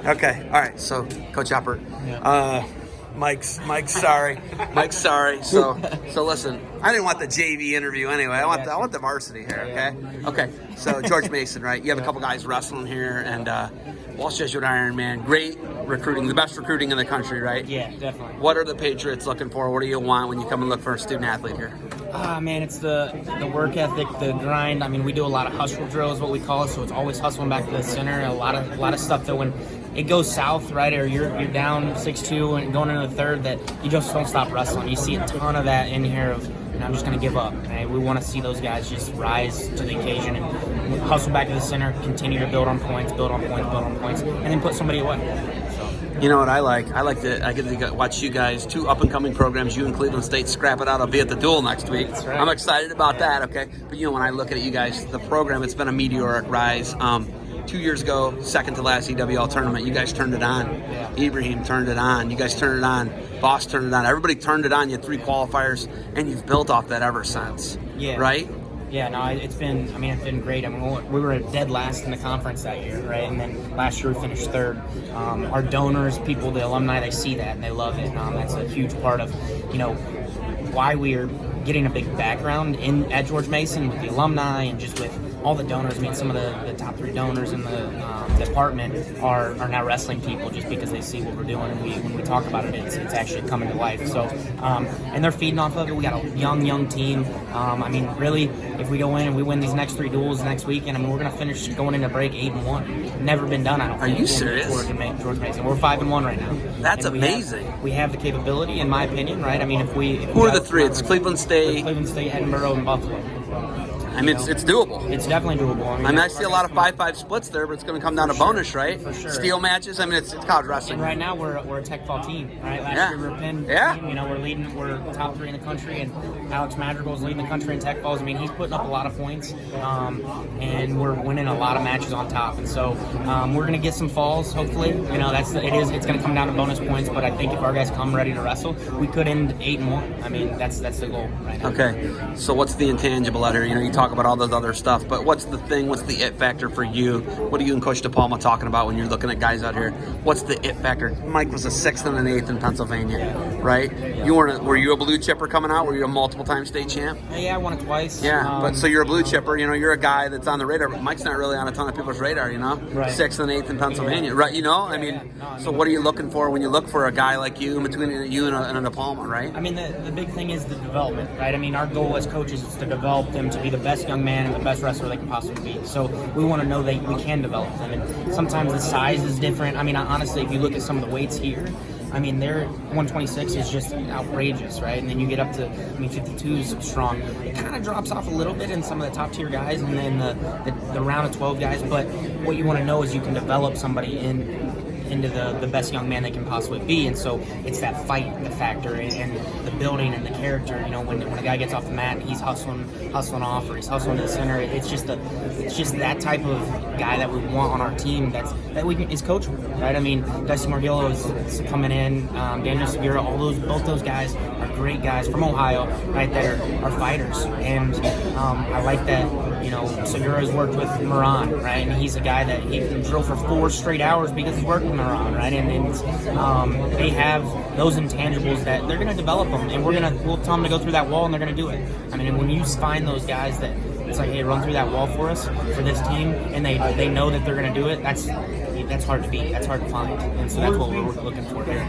Okay. All right. So, Coach Eppert, Mike's sorry. Mike's sorry. So listen. I didn't want the JV interview anyway. I want the varsity here. Okay. Okay. So George Mason, right? You have a couple guys wrestling here, and Walsh with Ironman. Great recruiting, the best recruiting in the country, right? Yeah, definitely. What are the Patriots looking for? What do you want when you come and look for a student athlete here? Man, it's the work ethic, the grind. I mean, we do a lot of hustle drills, what we call it. So it's always hustling back to the center. A lot of stuff that when it goes south, right, or you're down 6-2 and going into the third, that you just don't stop wrestling. You see a ton of that in here of, I'm just going to give up. Right? We want to see those guys just rise to the occasion and hustle back to the center, continue to build on points, and then put somebody away. You know what I like? I get to watch you guys, 2 up-and-coming programs, you and Cleveland State, scrap it out. I'll be at the duel next week. That's right. I'm excited about that, okay? But, when I look at you guys, the program, it's been a meteoric rise. 2 years ago, second to last EWL tournament, you guys turned it on. Yeah. Ibrahim turned it on. You guys turned it on. Boss turned it on. Everybody turned it on. You had 3 qualifiers, and you've built off that ever since. Yeah. Right? Yeah, no, it's been great. I mean, we were dead last in the conference that year, right? And then last year we finished third. Our donors, people, the alumni, they see that and they love it. That's a huge part of, why we are getting a big background at George Mason with the alumni and just with all the donors. I mean, some of the top 3 donors in the department are now wrestling people just because they see what we're doing, and when we talk about it, it's actually coming to life. So, and they're feeding off of it. We got a young team. I mean, really, if we go in and we win these next 3 duels next weekend, I mean, we're going to finish going into break 8-1. Never been done. I don't think. Are you serious? George Mason. We're 5-1 right now. That's amazing. We have the capability, in my opinion, right? I mean, if who are the 3? It's Cleveland State, Edinburgh, and Buffalo. I mean, it's doable. It's definitely doable. I mean, I see a lot of 5-5 splits there, but it's going to come down to bonus, right? For sure. Steel matches. I mean, it's college wrestling. And right now we're a tech fall team, right? Last year we were a pin team. We're top 3 in the country, and Alex Madrigal's leading the country in tech falls. I mean, he's putting up a lot of points, and we're winning a lot of matches on top. And so we're going to get some falls, hopefully. It's going to come down to bonus points, but I think if our guys come ready to wrestle, we could end 8-1. I mean, that's the goal right now. Okay. So what's the intangible out here? You talk about all those other stuff, but what's the thing? What's the it factor for you? What are you and Coach DePalma talking about when you're looking at guys out here? What's the it factor? Mike was a 6th and an 8th in Pennsylvania, right? Yeah. Were you a blue chipper coming out? Were you a multiple-time state champ? Yeah, I won it twice. Yeah, but so you're a blue chipper. You're a guy that's on the radar, but Mike's not really on a ton of people's radar. Right. 6th and 8th in Pennsylvania, right? I mean, so what are you looking for when you look for a guy like you, between you and a DePalma, right? I mean, the big thing is the development, right? I mean, our goal as coaches is to develop them to be the best young man and the best wrestler they can possibly be. So we want to know that we can develop them. And sometimes the size is different. I mean, honestly, if you look at some of the weights here, I mean, their 126 is just outrageous, right? And then you get up to, 52 is strong. It kind of drops off a little bit in some of the top tier guys and then the round of 12 guys. But what you want to know is you can develop somebody into the best young man they can possibly be. And so it's that fight, the factor, and the building and the character. When a guy gets off the mat, he's hustling off, or he's hustling to the center. It's just that type of guy that we want on our team that we can, is coachable, right? I mean, Dusty Morgillo is coming in, Daniel Segura, both those guys are great guys from Ohio, right? That are fighters, and I like that. Segura's worked with Moran, right? And he's a guy that he can drill for 4 straight hours because he's working Moran, right? And they have those intangibles that they're going to develop them, and we'll tell them to go through that wall, and they're going to do it. I mean, when you find those guys that it's like, hey, run through that wall for us, for this team, and they know that they're going to do it, that's hard to beat. That's hard to find. And so that's what we're looking for here.